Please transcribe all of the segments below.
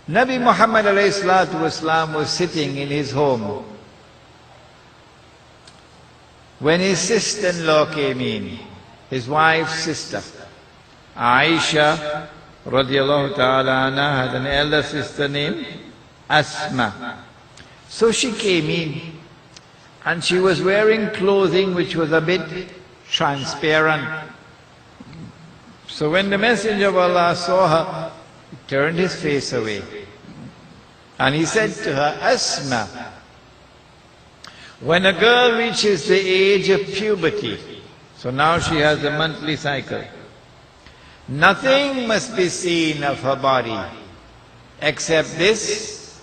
Nabi Muhammad ﷺ was sitting in his home when his sister-in-law came in, his wife's sister. Aisha radiallahu ta'ala anha had an elder sister named Asma. So she came in and she was wearing clothing which was a bit transparent. So when the Messenger of Allah saw her, he turned his face away and he said to her, Asma, when a girl reaches the age of puberty, so now she has a monthly cycle, nothing must be seen of her body except this,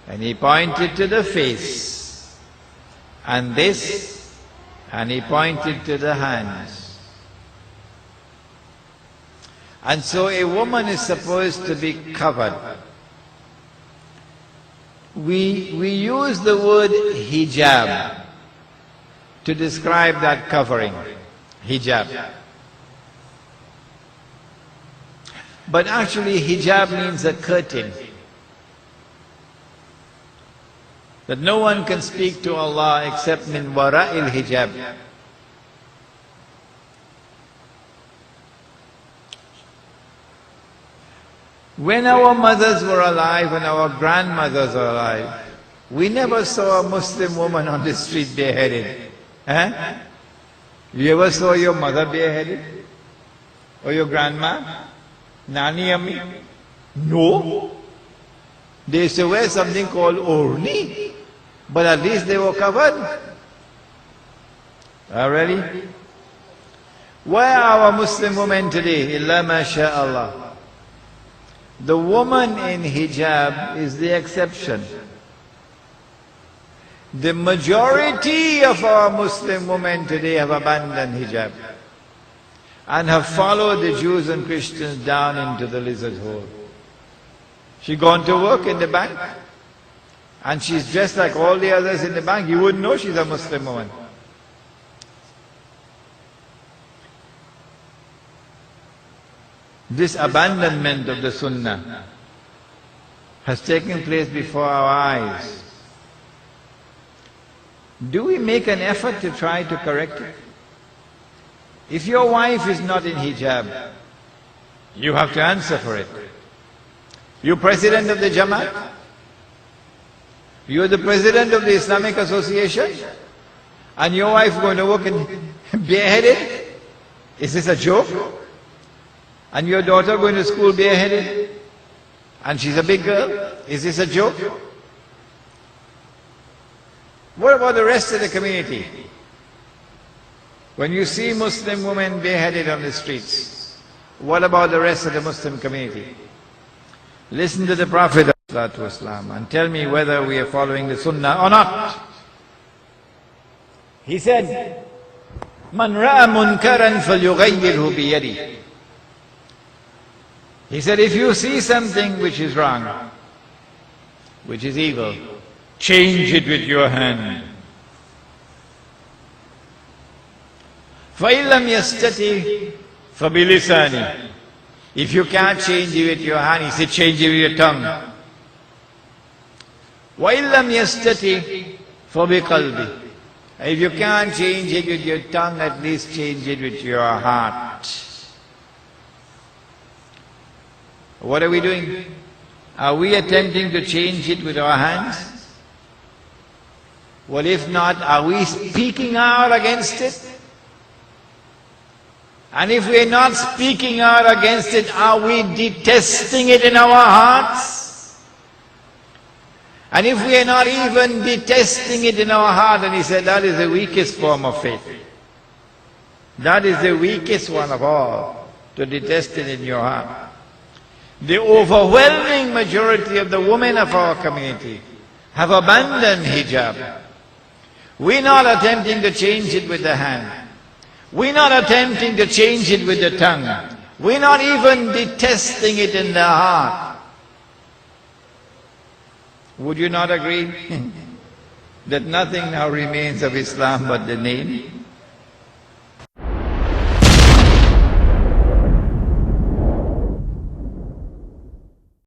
and he pointed to the face, and this, and he pointed to the hands. And so a woman is supposed to be covered. We use the word hijab to describe that covering, hijab. But actually hijab means a curtain, that no one can speak to Allah except min wara'il hijab. When our mothers were alive and our grandmothers were alive, we never saw a Muslim woman on the street bareheaded. Eh? You ever saw your mother bareheaded? Or your grandma? Nani Ammi? No. They used to wear something called orni, but at least they were covered. Really? Where are our Muslim women today? Illa masha'Allah. The woman in hijab is the exception. The majority of our Muslim women today have abandoned hijab and have followed the Jews and Christians down into the lizard hole. She's gone to work in the bank and she's dressed like all the others in the bank. You wouldn't know she's a Muslim woman. This abandonment of the Sunnah has taken place before our eyes. Do we make an effort to try to correct it? If your wife is not in hijab, you have to answer for it. You're president of the Jamaat? You're the president of the Islamic Association? And your wife going to work in bareheaded? Is this a joke? And your daughter going to school bareheaded? And she's a big girl? Is this a joke? What about the rest of the community? When you see Muslim women bareheaded on the streets, what about the rest of the Muslim community? Listen to the Prophet ﷺ and tell me whether we are following the Sunnah or not. He said, Man ra'a munkaran falyughayyirhu biyadihi. He said, if you see something which is wrong, which is evil, change it with your hand. فَإِن لَمْ يَسْتَطِعْ فَبِلِسَانِهِ. If you can't change it with your hand, he said, change it with your tongue. وَإِن لَمْ يَسْتَطِعْ فَبِقَلْبِهِ. If you can't change it with your tongue, at least change it with your heart. What are we doing? Are we attempting to change it with our hands? Well, if not, are we speaking out against it? And if we're not speaking out against it, are we detesting it in our hearts? And if we are not even detesting it in our heart, and he said that is the weakest form of faith. That is the weakest one of all, to detest it in your heart. The overwhelming majority of the women of our community have abandoned hijab. We're not attempting to change it with the hand. We're not attempting to change it with the tongue. We're not even detesting it in the heart. Would you not agree that nothing now remains of Islam but the name?